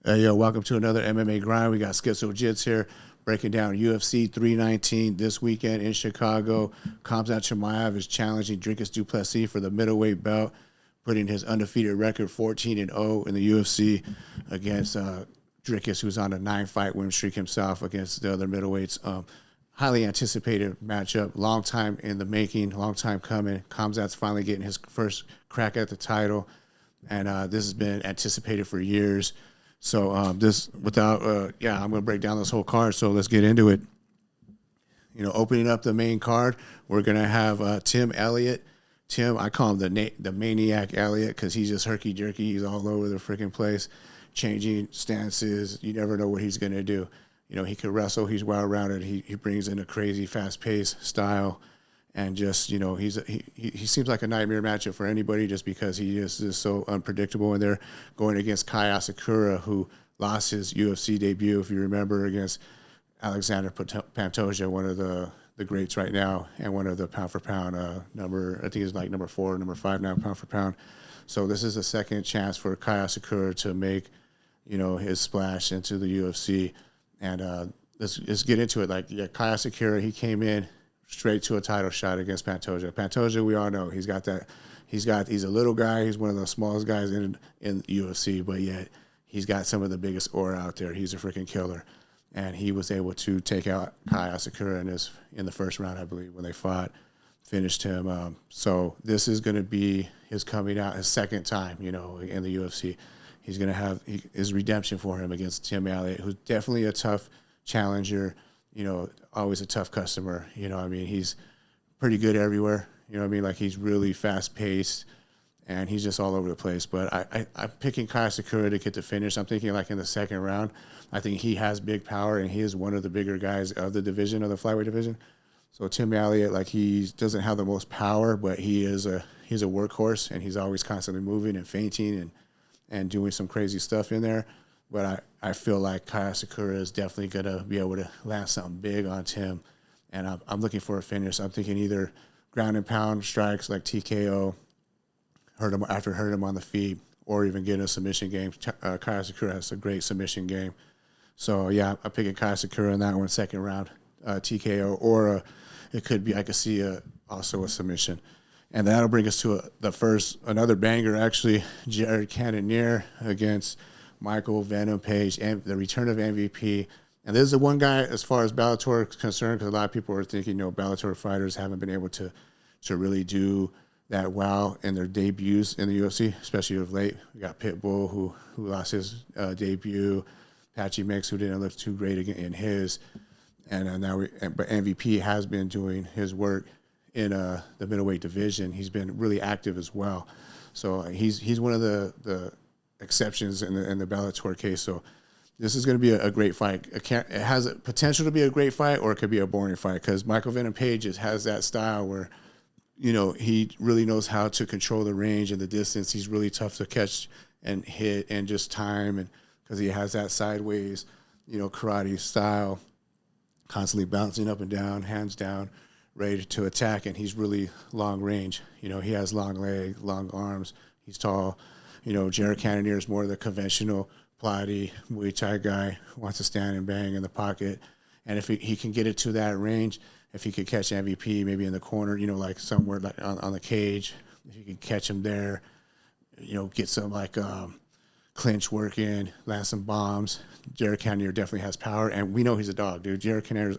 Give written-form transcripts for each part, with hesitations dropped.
Yo, welcome to another MMA Grind. We got Schizo Jits here breaking down UFC 319 this weekend in Chicago. Khamzat Chimaev is challenging Dricus DuPlessis for the middleweight belt, putting his undefeated record 14-0 in the UFC against Dricus, who's on a 9-fight win streak himself against the other middleweights. Highly anticipated matchup, long time in the making, long time coming. Khamzat's finally getting his first crack at the title, and this has been anticipated for years. So I'm going to break down this whole card. So let's get into it. You know, opening up the main card, we're going to have Elliott. Tim, I call him the maniac Elliott because he's just herky-jerky. He's all over the freaking place, changing stances. You never know what he's going to do. You know, he can wrestle. He's well-rounded. He brings in a crazy fast-paced style. And just, you know, he seems like a nightmare matchup for anybody just because he is just so unpredictable. And they're going against Kai Asakura, who lost his UFC debut, if you remember, against Alexander Pantoja, one of the greats right now, and one of the pound-for-pound I think it's like number 4, number 5 now, pound-for-pound. So this is a second chance for Kai Asakura to make, you know, his splash into the UFC. And let's get into it. Like, yeah, Kai Asakura, he came in straight to a title shot against Pantoja. Pantoja, we all know he's a little guy. He's one of the smallest guys in UFC, but yet he's got some of the biggest aura out there. He's a freaking killer, and he was able to take out Kai Asakura in the first round, I believe, when they fought, finished him. So this is going to be his coming out, his second time, you know, in the UFC. He's going to have his redemption for him against Tim Elliott, who's definitely a tough challenger. You know, always a tough customer. You know, I mean, he's pretty good everywhere. You know what I mean? Like, he's really fast-paced, and he's just all over the place. But I'm picking Kai Asakura to get the finish. I'm thinking, like, in the second round. I think he has big power, and he is one of the bigger guys of the division, of the flyweight division. So Tim Elliott, like, he doesn't have the most power, but he's a workhorse, and he's always constantly moving and feinting and doing some crazy stuff in there. But I feel like Kai Asakura is definitely going to be able to land something big on Tim. And I'm looking for a finish. I'm thinking either ground and pound strikes like TKO, hurt him on the feet, or even get a submission game. Kai Asakura has a great submission game. So, yeah, I'm picking Kai Asakura in that one, second round, TKO. Or it could be, I could see also a submission. And that'll bring us to another banger, actually, Caonnonier against Michael Venom Page, and the return of MVP. And this is the one guy, as far as Bellator is concerned, because a lot of people are thinking, you know, Bellator fighters haven't been able to really do that well in their debuts in the UFC, especially of late. We got Pitbull, who lost his debut, Patchy Mix, who didn't look too great in his, and but MVP has been doing his work in the middleweight division. He's been really active as well. So he's one of the exceptions in the Bellator case. So this is going to be a great fight. It has a potential to be a great fight, or it could be a boring fight, because Michael Venom Page has that style where, you know, he really knows how to control the range and the distance. He's really tough to catch and hit and just time, and because he has that sideways, you know, karate style, constantly bouncing up and down, hands down, ready to attack, and he's really long range. You know, he has long legs, long arms. He's tall. You know, Caonnonier is more of the conventional plotty Muay Thai guy who wants to stand and bang in the pocket. And if he can get it to that range, if he could catch MVP maybe in the corner, you know, like somewhere like on the cage, if you could catch him there, you know, get some like clinch work in, land some bombs. Caonnonier definitely has power, and we know he's a dog, dude. Caonnonier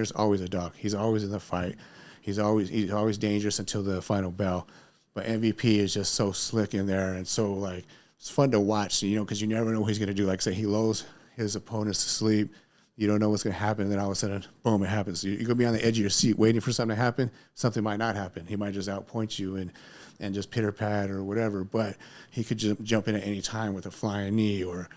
is always a dog. He's always in the fight. He's always dangerous until the final bell. But MVP is just so slick in there, and so, like, it's fun to watch, you know, because you never know what he's going to do. Like, say he lulls his opponents to sleep. You don't know what's going to happen, and then all of a sudden, boom, it happens. You're going to be on the edge of your seat waiting for something to happen. Something might not happen. He might just outpoint you and just pitter-pat or whatever. But he could just jump in at any time with a flying knee or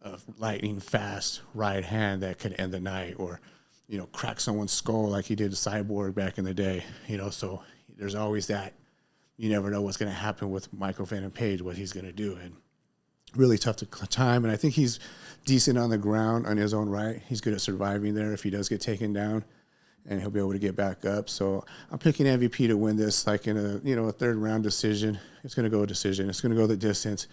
a lightning-fast right hand that could end the night, or, you know, crack someone's skull like he did to Cyborg back in the day. You know, so there's always that. You never know what's going to happen with Michael Venom Page, what he's going to do. And really tough to time. And I think he's decent on the ground on his own right. He's good at surviving there if he does get taken down, and he'll be able to get back up. So I'm picking MVP to win this, like in a third round decision. It's going to go a decision. It's going to go the distance.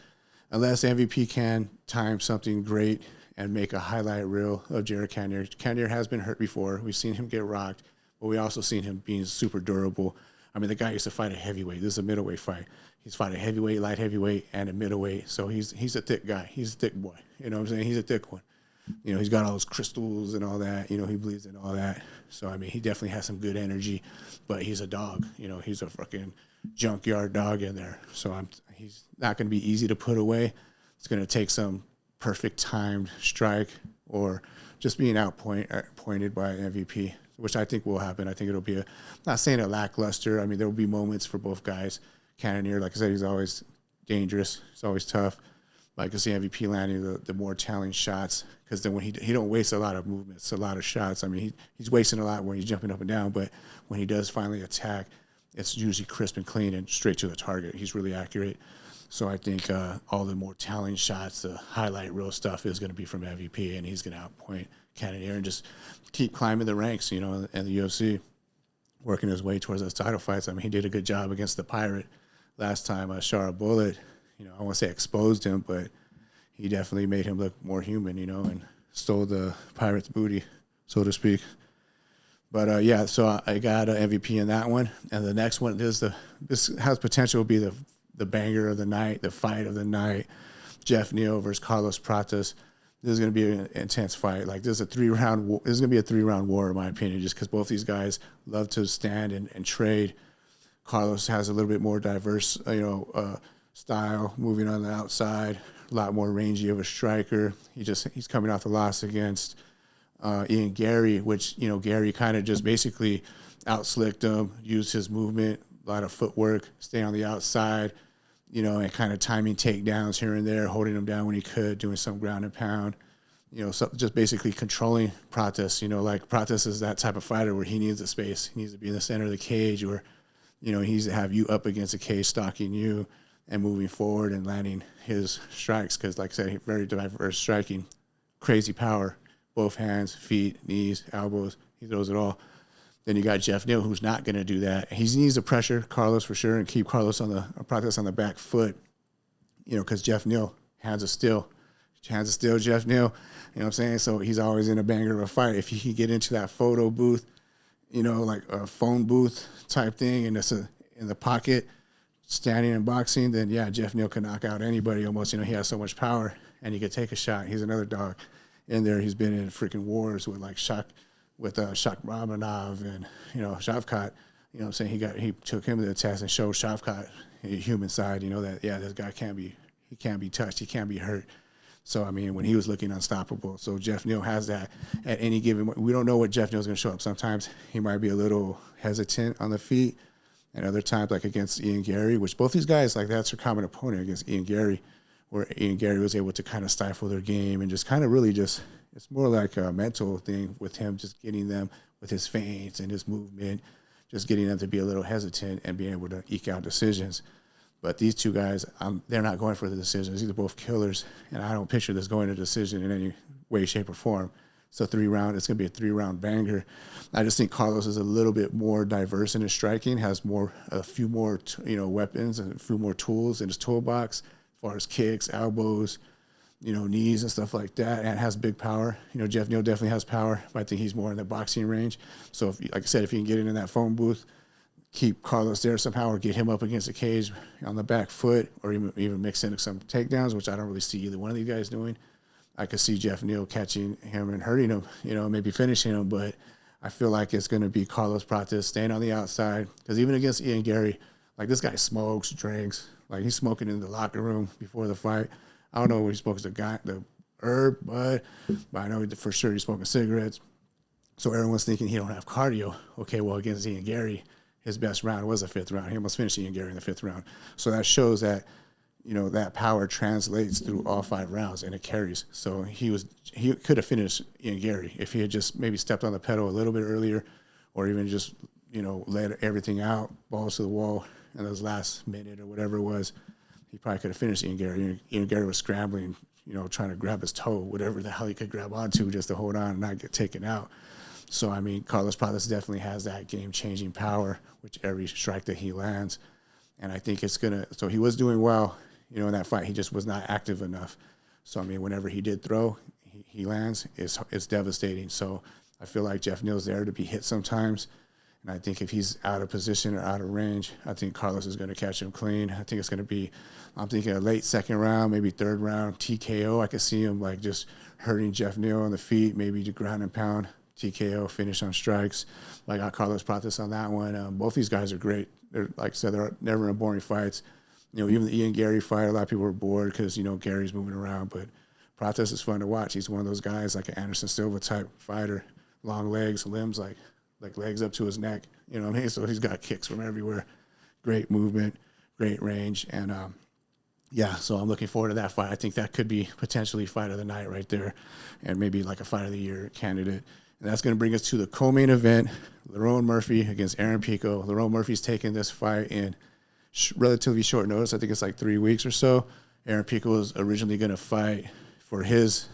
unless MVP can time something great and make a highlight reel of Jared Caonnonier. Caonnonier has been hurt before. We've seen him get rocked, but we also seen him being super durable. I mean, the guy used to fight a heavyweight. This is a middleweight fight. He's fought a heavyweight, light heavyweight, and a middleweight. So he's a thick guy. He's a thick boy. You know what I'm saying? He's a thick one. You know, he's got all those crystals and all that. You know, he believes in all that. So, I mean, he definitely has some good energy, but he's a dog. You know, he's a fucking junkyard dog in there. So he's not going to be easy to put away. It's going to take some perfect timed strike or just being pointed by MVP, which I think will happen. I think it'll be not saying a lackluster. I mean, there will be moments for both guys. Caonnonier, like I said, he's always dangerous. He's always tough. But I can see MVP landing the more challenging shots, because then when he don't waste a lot of movements, a lot of shots. I mean, he's wasting a lot when he's jumping up and down, but when he does finally attack, it's usually crisp and clean and straight to the target. He's really accurate. So I think all the more challenging shots, the highlight reel stuff is going to be from MVP, and he's going to outpoint Caonnonier and just keep climbing the ranks, you know, in the UFC, working his way towards those title fights. I mean, he did a good job against the Pirate last time. Shara Bullet, you know, I won't say exposed him, but he definitely made him look more human, you know, and stole the Pirate's booty, so to speak. But yeah, so I got an MVP in that one, and the next one this has potential to be the banger of the night, the fight of the night. Geoff Neal versus Carlos Pratas. This is going to be an intense fight. Like, this is this is going to be a 3-round war, in my opinion, just because both these guys love to stand and trade. Carlos has a little bit more diverse, style, moving on the outside, a lot more rangy of a striker. He's coming off the loss against Ian Gary, which, you know, Gary kind of just basically outslicked him, used his movement, a lot of footwork, stay on the outside, you know, and kind of timing takedowns here and there, holding him down when he could, doing some ground and pound, you know, so just basically controlling Pratas. You know, like, Pratas is that type of fighter where he needs the space. He needs to be in the center of the cage, or, you know, he needs to have you up against the cage, stalking you and moving forward and landing his strikes. Because, like I said, very diverse striking, crazy power, both hands, feet, knees, elbows. He throws it all. Then you got Geoff Neal, who's not going to do that. He needs to pressure Carlos for sure and keep Carlos on the Pratas on the back foot, you know, because Geoff Neal, hands of steel, Geoff Neal, you know what I'm saying? So he's always in a banger of a fight. If he can get into that photo booth, you know, like a phone booth type thing, and it's in the pocket, standing and boxing, then yeah, Geoff Neal can knock out anybody almost. You know, he has so much power, and he could take a shot. He's another dog in there. He's been in freaking wars with like Shak Ramanov and, you know, Shavkat. You know what I'm saying? He took him to the test and showed Shavkat a human side, you know, that, yeah, this guy can't be touched. He can't be hurt. So, I mean, when he was looking unstoppable. So Geoff Neal has that at any given. We don't know what Geoff Neal's going to show up. Sometimes he might be a little hesitant on the feet, and other times, like against Ian Gary, which both these guys, like, that's their common opponent against Ian Gary, where Ian Gary was able to kind of stifle their game and just kind of really just, it's more like a mental thing with him, just getting them with his feints and his movement, just getting them to be a little hesitant and being able to eke out decisions. But these two guys, they're not going for the decisions. These are both killers, and I don't picture this going to decision in any way, shape, or form. So it's going to be a 3-round banger. I just think Carlos is a little bit more diverse in his striking, has a few more weapons and a few more tools in his toolbox as far as kicks, elbows, you know, knees and stuff like that, and has big power. You know, Geoff Neal definitely has power, but I think he's more in the boxing range. So, like I said, if you can get in that phone booth, keep Carlos there somehow, or get him up against the cage on the back foot, or even mix in some takedowns, which I don't really see either one of these guys doing. I could see Geoff Neal catching him and hurting him, you know, maybe finishing him, but I feel like it's going to be Carlos Pratas staying on the outside, because even against Ian Gary, like, this guy smokes, drinks, like, he's smoking in the locker room before the fight. I don't know what he smokes, the herb, but I know for sure he's smoking cigarettes. So everyone's thinking he don't have cardio. Okay, well, against Ian Gary, his best round was the 5th round. He almost finished Ian Gary in the 5th round. So that shows that, you know, that power translates through all 5 rounds, and it carries. So he could have finished Ian Gary if he had just maybe stepped on the pedal a little bit earlier, or even just, you know, let everything out, balls to the wall in those last minute or whatever it was. He probably could have finished Ian Gary. Ian Gary was scrambling, you know, trying to grab his toe, whatever the hell he could grab onto just to hold on and not get taken out. So, I mean, Carlos Pratas definitely has that game-changing power, which every strike that he lands. And I think it's going to – so he was doing well in that fight, he just was not active enough. So, I mean, whenever he did throw, he lands, it's devastating. So I feel like Geoff Neal's there to be hit sometimes. And I think if he's out of position or out of range, I think Carlos is going to catch him clean. I think it's going to be, I'm thinking a late second round, maybe third round TKO. I could see him like just hurting Geoff Neal on the feet, maybe to ground and pound, TKO, finish on strikes. I got Carlos Pratas on that one. Both these guys are great. They're, like I said, they're never in boring fights. Even the Ian Gary fight, a lot of people were bored because, Gary's moving around. But Pratas is fun to watch. He's one of those guys like an Anderson Silva type fighter, long legs, limbs like legs up to his neck. You know what I mean? So he's got kicks from everywhere. Great movement, great range. And, so I'm looking forward to that fight. I think that could be potentially fight of the night right there and maybe like a fight of the year candidate. And that's going to bring us to the co-main event, Lerone Murphy against Aaron Pico. Lerone Murphy's taking this fight in relatively short notice. I think it's like 3 weeks or so. Aaron Pico was originally going to fight for his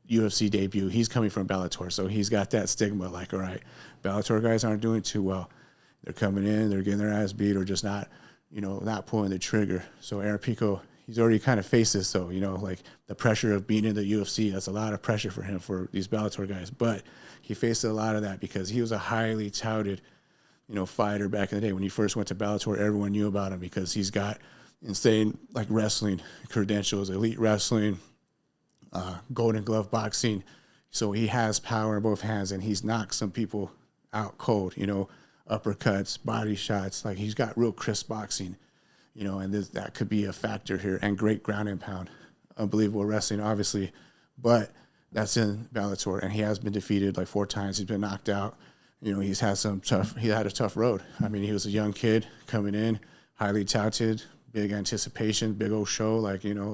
UFC debut. He's coming from Bellator, so he's got that stigma like, all right, Bellator guys aren't doing too well. They're coming in, they're getting their ass beat or just not, not pulling the trigger. So Aaron Pico, he's already kind of faced this, so, like the pressure of being in the UFC, that's a lot of pressure for him, for these Bellator guys. But he faced a lot of that because he was a highly touted, fighter back in the day. When he first went to Bellator, everyone knew about him because he's got insane, like, wrestling credentials, elite wrestling, Golden Glove boxing. So he has power in both hands, and he's knocked some people out cold, uppercuts, body shots. Like, he's got real crisp boxing, and that could be a factor here. And great ground and pound. Unbelievable wrestling, obviously. But that's in Bellator, and he has been defeated like 4 times. He's been knocked out. He had a tough road. I mean, he was a young kid coming in, highly touted, big anticipation, big old show,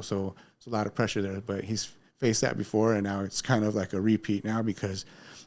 so it's a lot of pressure there. But he's faced that before, and now it's kind of like a repeat now because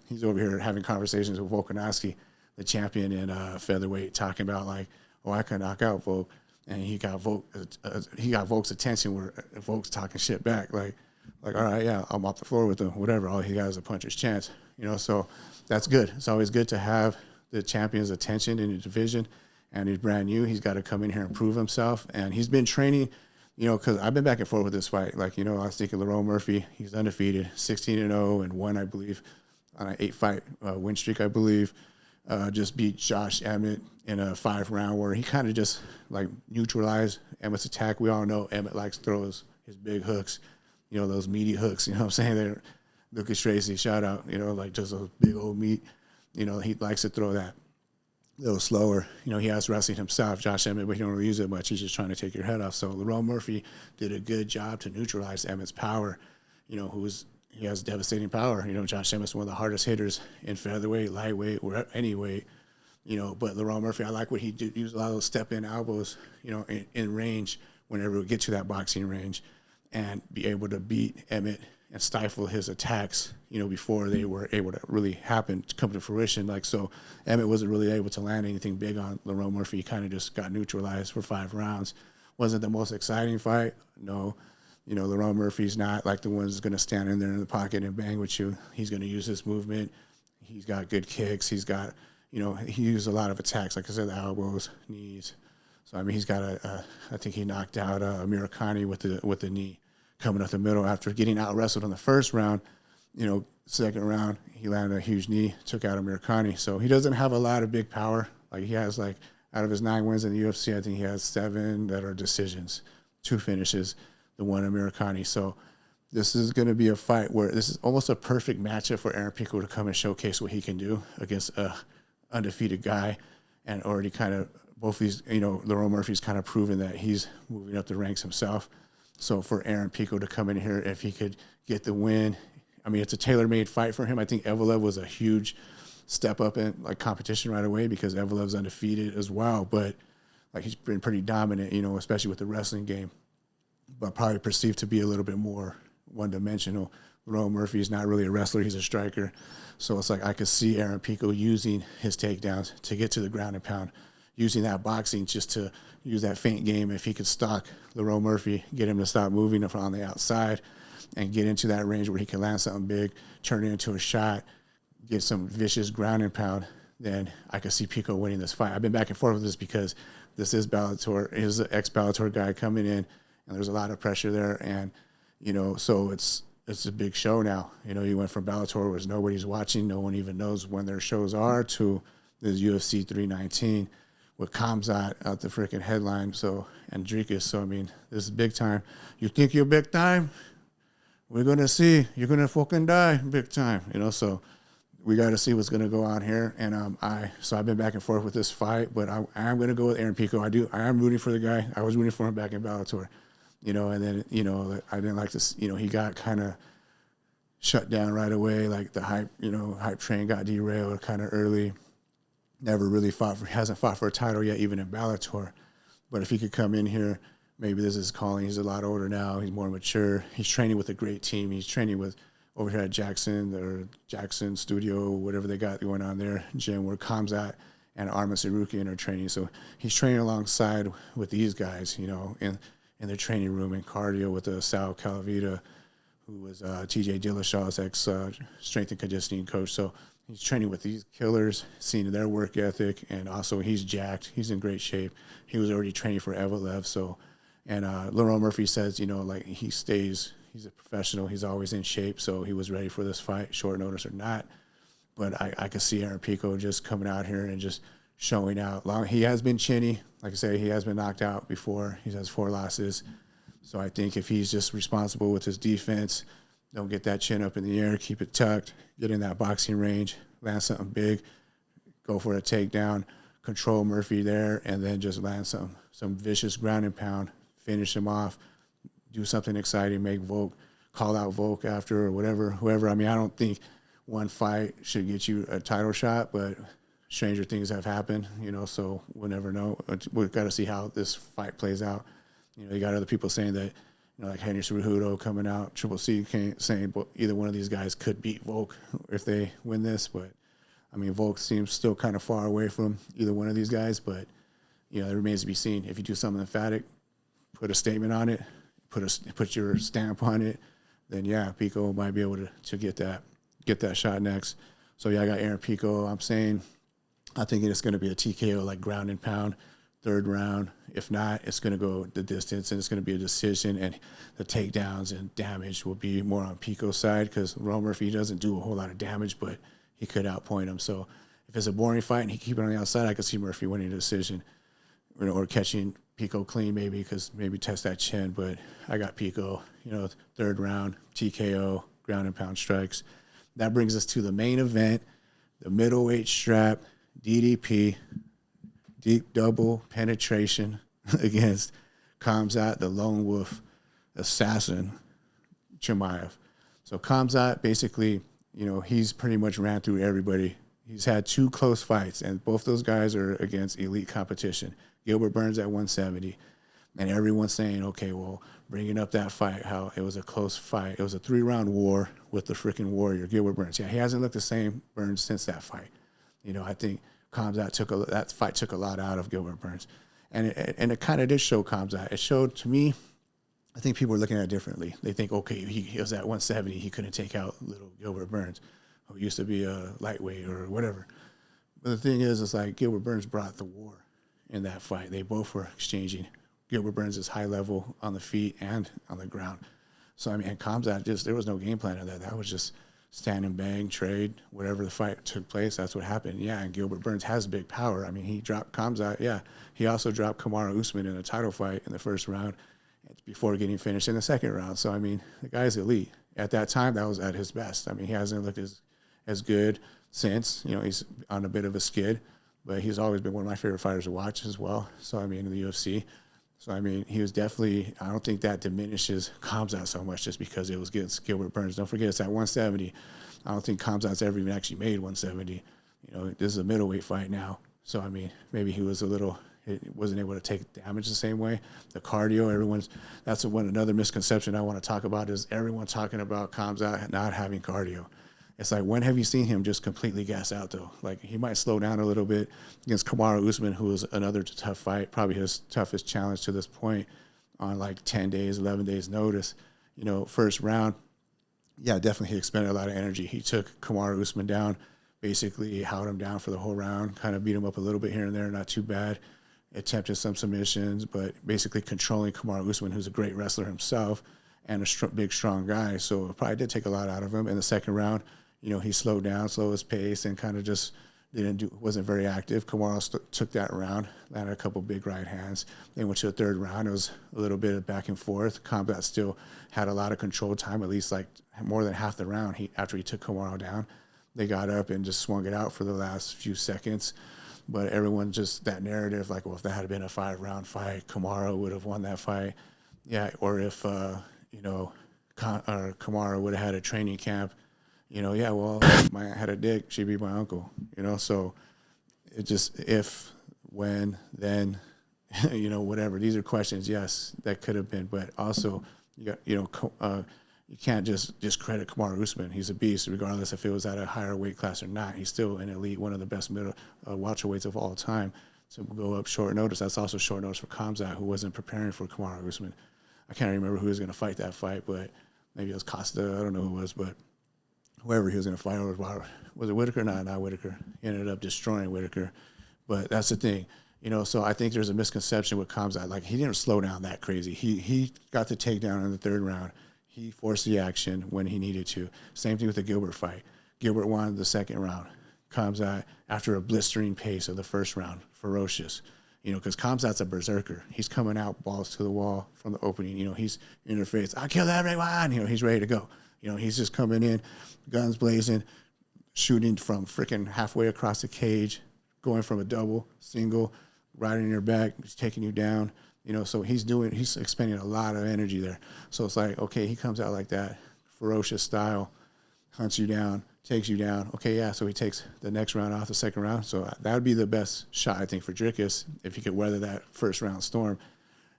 he's over here having conversations with Volkanovski, the champion in featherweight, talking about like, oh, I can knock out Volk, and he got Volk's attention where Volk's talking shit back, like, all right, yeah, I'm off the floor with him, whatever. All he got is a puncher's chance, so that's good. It's always good to have the champion's attention in the division, and he's brand new. He's got to come in here and prove himself, and he's been training, because I've been back and forth with this fight. Like, I was thinking Lerone Murphy, he's undefeated, 16-0 and 1, I believe, on an 8-fight win streak, I believe. Just beat Josh Emmett in a 5-round where he kind of just like neutralized Emmett's attack. We all know Emmett likes to throw his big hooks, those meaty hooks, what I'm saying? They're Lucas Tracy, shout out, like just those big old meat, he likes to throw that a little slower. He has wrestling himself, Josh Emmett, but he don't really use it much. He's just trying to take your head off. So Lerone Murphy did a good job to neutralize Emmett's power, he has devastating power. Josh Emmett's one of the hardest hitters in featherweight, lightweight, or any weight. But Lerone Murphy, I like what he did. Use a lot of those step-in elbows, in range whenever we get to that boxing range, and be able to beat Emmett and stifle his attacks, before they were able to really happen, to come to fruition. Like, so Emmett wasn't really able to land anything big on Lerone Murphy. He kind of just got neutralized for 5 rounds. Wasn't the most exciting fight, no. Lerone Murphy's not like the one who's going to stand in there in the pocket and bang with you. He's going to use his movement. He's got good kicks. He's got, he used a lot of attacks, like I said, the elbows, knees. So, I mean, he's got I think he knocked out Amirkhani with the knee coming up the middle after getting out-wrestled in the first round. Second round, he landed a huge knee, took out Amirkhani. So he doesn't have a lot of big power. Like, he has, like, out of his 9 wins in the UFC, I think he has 7 that are decisions, 2 finishes, the one Amirkhani. So this is going to be a fight where this is almost a perfect matchup for Aaron Pico to come and showcase what he can do against a undefeated guy, and already kind of both these, Lerone Murphy's kind of proven that he's moving up the ranks himself. So for Aaron Pico to come in here, if he could get the win, I mean, it's a tailor-made fight for him. I think Evelev was a huge step up in like competition right away because Evelev's undefeated as well, but like he's been pretty dominant, especially with the wrestling game, but probably perceived to be a little bit more one-dimensional. Lerone Murphy is not really a wrestler. He's a striker. So it's like I could see Aaron Pico using his takedowns to get to the ground and pound, using that boxing just to use that feint game. If he could stalk Lerone Murphy, get him to stop moving on the outside and get into that range where he can land something big, turn it into a shot, get some vicious ground and pound, then I could see Pico winning this fight. I've been back and forth with this because this is Bellator. He's an ex-Bellator guy coming in and there's a lot of pressure there. And, so it's a big show now. You went from Bellator where nobody's watching, no one even knows when their shows are, to this UFC 319 with Khamzat at the freaking headline. So, and Dricus. So, I mean, this is big time. You think you're big time? We're going to see. You're going to fucking die big time. So we got to see what's going to go on here. And I've been back and forth with this fight, but I am going to go with Aaron Pico. I am rooting for the guy. I was rooting for him back in Bellator. And then, I didn't like this, he got kind of shut down right away. Like the hype train got derailed kind of early. Never really hasn't fought for a title yet, even in Bellator. But if he could come in here, maybe this is calling. He's a lot older now. He's more mature. He's training with a great team. He's training with over here at Jackson Studio, whatever they got going on there, gym where Khamzat and Arman Sarukian are training. So he's training alongside with these guys, in their training room, in cardio with Sal Calavita, who was TJ Dillashaw's ex-strength and conditioning coach. So he's training with these killers, seeing their work ethic, and also he's jacked. He's in great shape. He was already training for Evelev. So, and Lerone Murphy says, he's a professional. He's always in shape. So he was ready for this fight, short notice or not. But I could see Aaron Pico just coming out here and just showing out. He has been chinny. Like I say, he has been knocked out before. He has 4 losses. So I think if he's just responsible with his defense, don't get that chin up in the air, keep it tucked, get in that boxing range, land something big, go for a takedown, control Murphy there, and then just land some vicious ground and pound, finish him off, do something exciting, make Volk, call out Volk after or whoever. I mean, I don't think one fight should get you a title shot, but stranger things have happened, so we'll never know. We've got to see how this fight plays out. You got other people saying that, like Henry Cejudo coming out, Triple C saying either one of these guys could beat Volk if they win this. But, I mean, Volk seems still kind of far away from either one of these guys. But, it remains to be seen. If you do something emphatic, put a statement on it, put your stamp on it, then, yeah, Pico might be able to get that shot next. So, yeah, I got Aaron Pico. I think it's going to be a TKO, like ground and pound, 3rd round. If not, it's going to go the distance, and it's going to be a decision, and the takedowns and damage will be more on Pico's side because Lerone Murphy doesn't do a whole lot of damage, but he could outpoint him. So if it's a boring fight and he keep it on the outside, I could see Murphy winning a decision, or catching Pico clean maybe, because maybe test that chin. But I got Pico, 3rd round, TKO, ground and pound strikes. That brings us to the main event, the middleweight strap, DDP, deep double penetration against Khamzat, the lone wolf assassin, Chimaev. So Khamzat basically, he's pretty much ran through everybody. He's had 2 close fights, and both those guys are against elite competition. Gilbert Burns at 170, and everyone's saying, okay, well, bringing up that fight, how it was a close fight. It was a 3-round war with the freaking warrior, Gilbert Burns. Yeah, he hasn't looked the same, Burns, since that fight. I think Khamzat that fight took a lot out of Gilbert Burns. And it kind of did show Khamzat. It showed, to me, I think people are looking at it differently. They think, okay, he was at 170. He couldn't take out little Gilbert Burns, who used to be a lightweight or whatever. But the thing is, it's like Gilbert Burns brought the war in that fight. They both were exchanging. Gilbert Burns is high level on the feet and on the ground. So, I mean, and Khamzat, there was no game plan in that. That was just stand and bang, trade, whatever the fight took place, that's what happened. Yeah, and Gilbert Burns has big power. I mean, he dropped Khamzat. Yeah, he also dropped Kamaru Usman in a title fight in the 1st round before getting finished in the 2nd round. So, I mean, the guy's elite. At that time, that was at his best. I mean, he hasn't looked as good since. He's on a bit of a skid, but he's always been one of my favorite fighters to watch as well. So, I mean, in the UFC. So, I mean, he was definitely, I don't think that diminishes Khamzat so much just because it was against Gilbert Burns. Don't forget, it's at 170. I don't think Khamzat's ever even actually made 170. This is a middleweight fight now. So, I mean, maybe he wasn't able to take damage the same way. The cardio, that's another misconception I want to talk about is everyone talking about Khamzat not having cardio. It's like, when have you seen him just completely gas out, though? Like, he might slow down a little bit against Kamaru Usman, who was another tough fight, probably his toughest challenge to this point, on like 10 days, 11 days notice. 1st round, yeah, definitely he expended a lot of energy. He took Kamaru Usman down, basically held him down for the whole round, kind of beat him up a little bit here and there, not too bad. attempted some submissions, but basically controlling Kamaru Usman, who's a great wrestler himself and a big, strong guy. So it probably did take a lot out of him. In the second round, he slowed down, slowed his pace, and kind of just wasn't very active. Kamaru took that round, landed a couple big right hands. Then went to the third round. It was a little bit of back and forth. Khamzat still had a lot of control time, at least like more than half the round. After he took Kamaru down, they got up and just swung it out for the last few seconds. But everyone just, that narrative, like, well, if that had been a 5-round fight, Kamaru would have won that fight. Yeah, or if, Kamaru would have had a training camp, yeah, well, if I had a dick, she'd be my uncle, So it just, if, when, then, whatever. These are questions, yes, that could have been. But also, you can't just discredit Kamaru Usman. He's a beast, regardless if it was at a higher weight class or not. He's still an elite, one of the best middle welterweights of all time. To go up short notice, that's also short notice for Khamzat, who wasn't preparing for Kamaru Usman. I can't remember who was going to fight that fight, but maybe it was Costa. I don't know who it was, but whoever he was going to fight, was it Whitaker? No, not Whitaker. He ended up destroying Whitaker. But that's the thing. So I think there's a misconception with Khamzat. Like, he didn't slow down that crazy. He got the takedown in the third round. He forced the action when he needed to. Same thing with the Gilbert fight. Gilbert won the second round. Khamzat, after a blistering pace of the first round, ferocious. Because Khamzat's a berserker. He's coming out balls to the wall from the opening. He's in their face. I kill everyone. He's ready to go. He's just coming in, guns blazing, shooting from freaking halfway across the cage, going from a double, single, riding your back, taking you down. So he's expending a lot of energy there. So it's like, okay, he comes out like that, ferocious style, hunts you down, takes you down. Okay, yeah, so he takes the next round off, the second round. So that would be the best shot, I think, for Dricus. If he could weather that first round storm,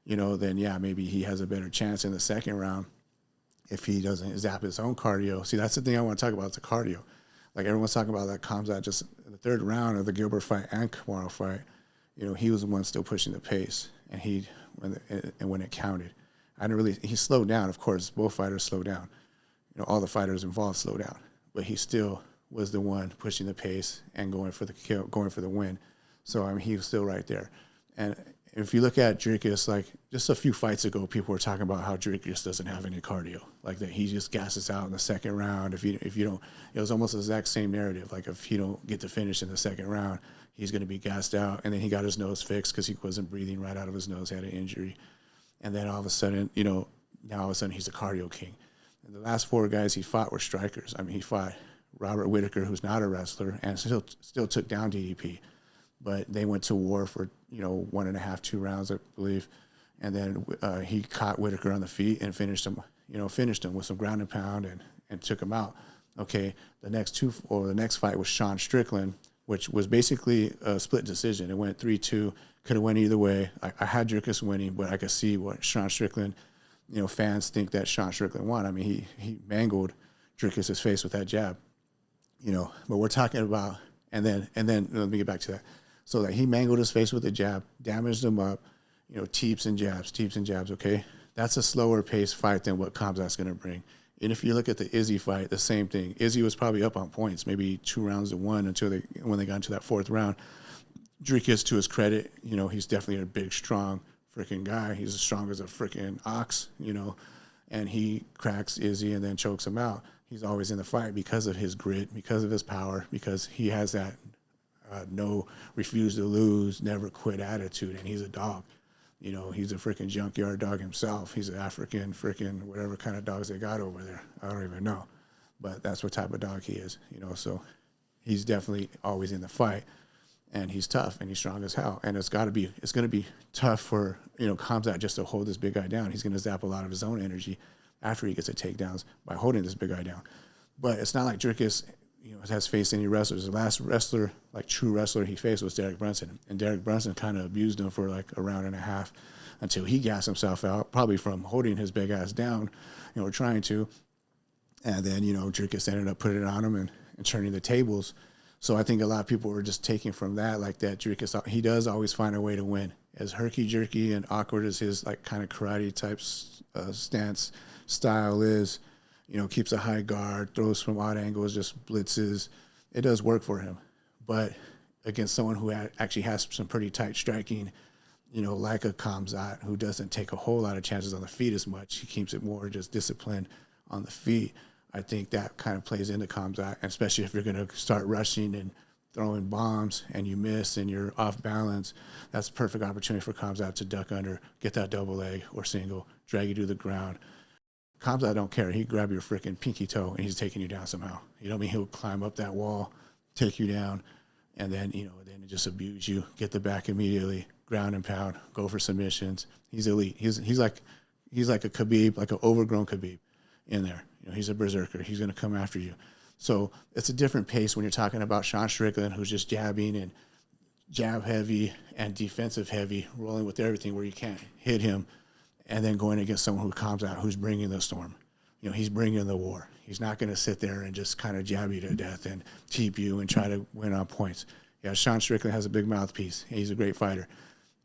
then yeah, maybe he has a better chance in the second round if he doesn't zap his own cardio. See, that's the thing I want to talk about, the cardio. Like, everyone's talking about that Khamzat just in the third round of the Gilbert fight and Kamaru fight, he was the one still pushing the pace. And when it counted, he slowed down. Of course, both fighters slowed down. All the fighters involved slowed down, but he still was the one pushing the pace and going for the kill, going for the win. So he was still right there. And if you look at Dricus, like just a few fights ago, people were talking about how Dricus doesn't have any cardio, like that he just gasses out in the second round. If you don't, it was almost the exact same narrative. Like, if you don't get to finish in the second round, he's going to be gassed out. And then he got his nose fixed because he wasn't breathing right out of his nose, he had an injury. And then all of a sudden, now all of a sudden he's a cardio king. And the last 4 guys he fought were strikers. He fought Robert Whitaker, who's not a wrestler, and still took down DDP. But they went to war for, 1.5, 2 rounds, I believe. And then he caught Whitaker on the feet and finished him with some ground and pound and took him out. Okay, the next fight was Sean Strickland, which was basically a split decision. It went 3-2, could have went either way. I had Dricus winning, but I could see what Sean Strickland, fans think that Sean Strickland won. He mangled Dricus' face with that jab, but we're talking about, and then let me get back to that. So that he mangled his face with a jab, damaged him up, teeps and jabs, okay? That's a slower paced fight than what Khamzat's going to bring. And if you look at the Izzy fight, the same thing. Izzy was probably up on points, maybe 2 rounds to 1 when they got into that 4th round. Dricus, to his credit, he's definitely a big, strong freaking guy. He's as strong as a freaking ox, and he cracks Izzy and then chokes him out. He's always in the fight because of his grit, because of his power, because he has that no refuse to lose, never quit attitude, and he's a dog. He's a freaking junkyard dog himself. He's an African freaking whatever kind of dogs they got over there. I don't even know. But that's what type of dog he is, So he's definitely always in the fight, and he's tough, and he's strong as hell. And it's going to be tough for, Khamzat just to hold this big guy down. He's going to zap a lot of his own energy after he gets the takedowns by holding this big guy down. But it's not like Dricus, has faced any wrestlers. The last wrestler, like true wrestler he faced was Derek Brunson. And Derek Brunson kind of abused him for like a round and a half until he gassed himself out, probably from holding his big ass down, trying to. And then, Dricus ended up putting it on him and turning the tables. So I think a lot of people were just taking from that, like that Dricus, he does always find a way to win. As herky-jerky and awkward as his like kind of karate type stance style is, keeps a high guard, throws from odd angles, just blitzes. It does work for him. But against someone who actually has some pretty tight striking, like a Khamzat, who doesn't take a whole lot of chances on the feet as much. He keeps it more just disciplined on the feet. I think that kind of plays into Khamzat, especially if you're going to start rushing and throwing bombs and you miss and you're off balance. That's a perfect opportunity for Khamzat to duck under, get that double leg or single, drag you to the ground. Khamzat don't care. He grab your freaking pinky toe and he's taking you down somehow. You know what I mean? He'll climb up that wall, take you down, and then, then just abuse you, get the back immediately, ground and pound, go for submissions. He's elite. He's like a Khabib, like an overgrown Khabib in there. He's a berserker. He's going to come after you. So it's a different pace when you're talking about Sean Strickland, who's just jabbing and jab heavy and defensive heavy, rolling with everything where you can't hit him, and then going against someone who comes out, who's bringing the storm. He's bringing the war. He's not going to sit there and just kind of jab you to death and keep you and try to win on points. Yeah, Sean Strickland has a big mouthpiece. He's a great fighter,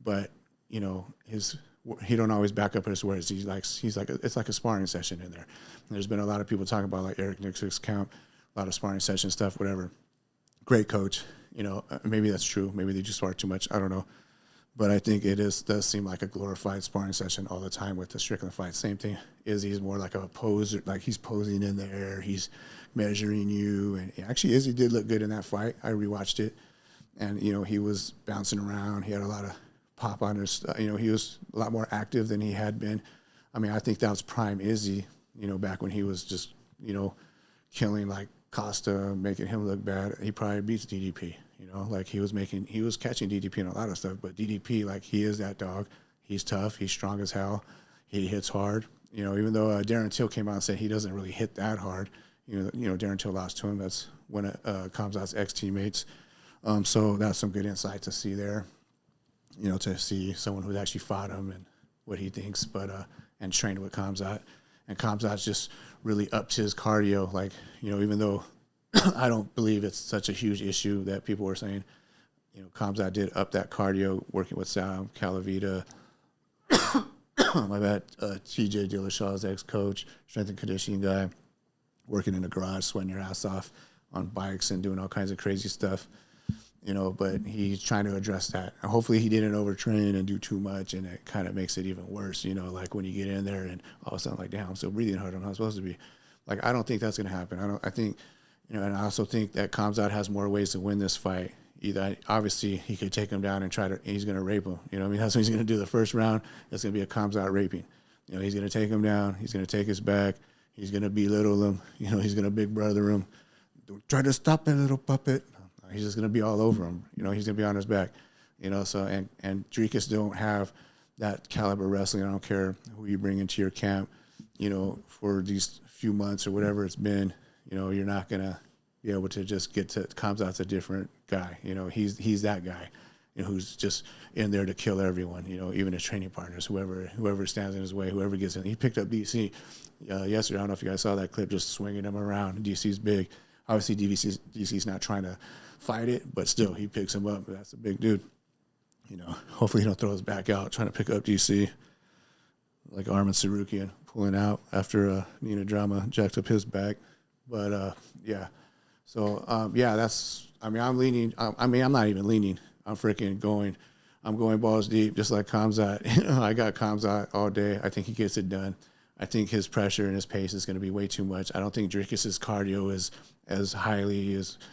but he don't always back up his words. It's like a sparring session in there. And there's been a lot of people talking about like Eric Nixon's camp, a lot of sparring session stuff, whatever. Great coach. Maybe that's true. Maybe they just spar too much. I don't know. But I think does seem like a glorified sparring session all the time with the Strickland fight. Same thing. Izzy's more like a poser, like he's posing in the air. He's measuring you. And actually, Izzy did look good in that fight. I rewatched it. And, he was bouncing around. He had a lot of pop on his, he was a lot more active than he had been. I mean, I think that was prime Izzy, back when he was just, killing like Costa, making him look bad. He probably beats DDP, like he was catching DDP in a lot of stuff, but DDP, like he is that dog. He's tough. He's strong as hell. He hits hard, even though Darren Till came out and said he doesn't really hit that hard. Darren Till lost to him. That's one of Khamzat's ex-teammates. So that's some good insight to see there. To see someone who's actually fought him and what he thinks, but and trained with Khamzat. And Khamzat's just really upped his cardio. Like, even though I don't believe it's such a huge issue that people were saying, Khamzat did up that cardio working with Sam Calavita. My bad, TJ Dillashaw's ex-coach, strength and conditioning guy, working in the garage, sweating your ass off on bikes and doing all kinds of crazy stuff. But he's trying to address that. And hopefully he didn't overtrain and do too much, and it kind of makes it even worse, like when you get in there and all of a sudden, like, damn, I'm still breathing hard. I'm not supposed to be. Like, I don't think that's going to happen. I think, and I also think that Khamzat has more ways to win this fight. Either, obviously, he could take him down and he's going to rape him. That's what he's going to do. The first round, it's going to be a Khamzat raping. He's going to take him down. He's going to take his back. He's going to belittle him. He's going to big brother him. Don't try to stop it, little puppet. He's just going to be all over him. He's going to be on his back. So, and Dricus don't have that caliber wrestling. I don't care who you bring into your camp, for these few months or whatever it's been, you're not going to be able to just get to Khamzat's a different guy. He's that guy, who's just in there to kill everyone, even his training partners, whoever stands in his way, whoever gets in. He picked up DC yesterday. I don't know if you guys saw that clip, just swinging him around. DC's big. Obviously, DC's not trying to fight it, but still, he picks him up. That's a big dude. Hopefully he don't throw his back out trying to pick up DC like Arman Sarukian pulling out after Nina Drama jacked up his back. But, yeah. So, that's – I'm leaning – I'm not even leaning. I'm going balls deep just like Khamzat. I got Khamzat all day. I think he gets it done. I think his pressure and his pace is going to be way too much. I don't think Dricus's cardio is as highly as –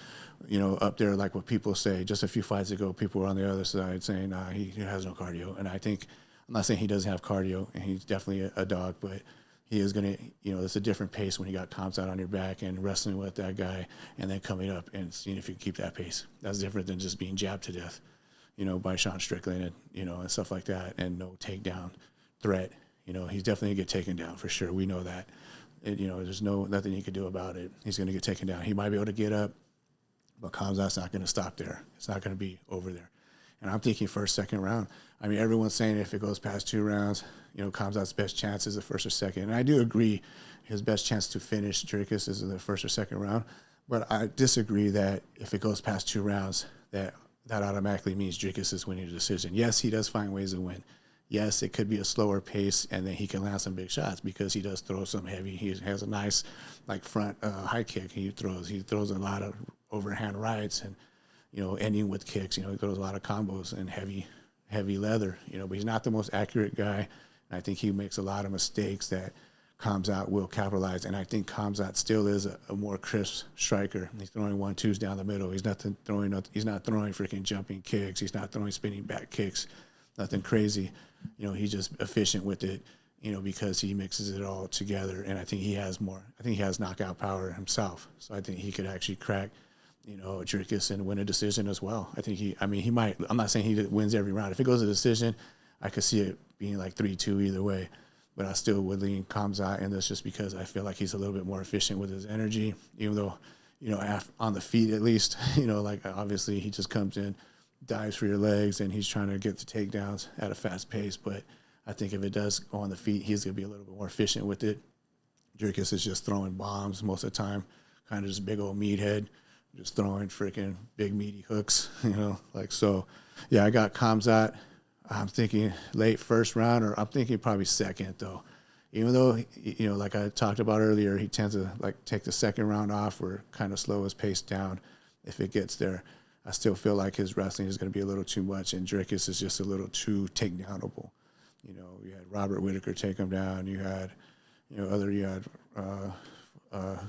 up there like what people say. Just a few fights ago, people were on the other side saying he has no cardio. And I think, I'm not saying he doesn't have cardio, and he's definitely a dog, but he is going to, it's a different pace when you got Khamzat on your back and wrestling with that guy and then coming up and seeing if you can keep that pace. That's different than just being jabbed to death, by Sean Strickland and, and stuff like that, and no takedown threat. He's definitely going to get taken down for sure. We know that. There's nothing he can do about it. He's going to get taken down. He might be able to get up, but Khamzat's not going to stop there. It's not going to be over there. And I'm thinking first, second round. I mean, everyone's saying if it goes past 2 rounds, Khamzat's best chance is the first or second. And I do agree his best chance to finish Dricus is in the first or second round. But I disagree that if it goes past 2 rounds, that automatically means Dricus is winning the decision. Yes, he does find ways to win. Yes, it could be a slower pace, and then he can land some big shots because he does throw some heavy. He has a nice, front high kick. He throws a lot of overhand rights and, ending with kicks. He throws a lot of combos and heavy heavy leather, you know, but he's not the most accurate guy. And I think he makes a lot of mistakes that Khamzat will capitalize. And I think Khamzat still is a more crisp striker. He's throwing 1-2s down the middle. He's not throwing freaking jumping kicks. He's not throwing spinning back kicks. Nothing crazy. You know, he's just efficient with it, you know, because he mixes it all together. And I think he has more. I think he has knockout power himself. So I think he could actually crack, you know, Dricus and win a decision as well. I think he might. I'm not saying he wins every round. If it goes to decision, I could see it being like 3-2 either way. But I still would lean Khamzat, and that's just because I feel like he's a little bit more efficient with his energy, even though, you know, on the feet at least, you know, like obviously he just comes in, dives for your legs, and he's trying to get the takedowns at a fast pace. But I think if it does go on the feet, he's going to be a little bit more efficient with it. Dricus is just throwing bombs most of the time, kind of just big old meathead, just throwing freaking big meaty hooks, you know, like so. Yeah, I got Khamzat. I'm thinking late first round, or I'm thinking probably second, though. Even though, you know, like I talked about earlier, he tends to like take the second round off or kind of slow his pace down if it gets there. I still feel like his wrestling is going to be a little too much, and Dricus is just a little too takedownable. You know, you had Robert Whitaker take him down. You had,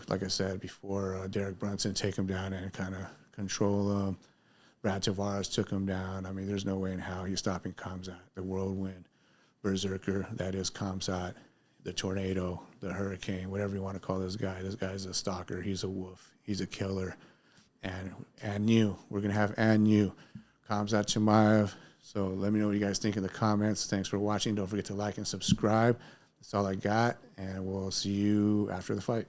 like I said before, Derek Brunson take him down and kind of control him. Brad Tavares took him down. I mean, there's no way in how he's stopping Khamzat, the whirlwind, berserker, that is Khamzat, the tornado, the hurricane, whatever you want to call this guy. This guy's a stalker. He's a wolf. He's a killer. And new. We're going to have new. Khamzat Chimaev. So let me know what you guys think in the comments. Thanks for watching. Don't forget to like and subscribe. That's all I got, and we'll see you after the fight.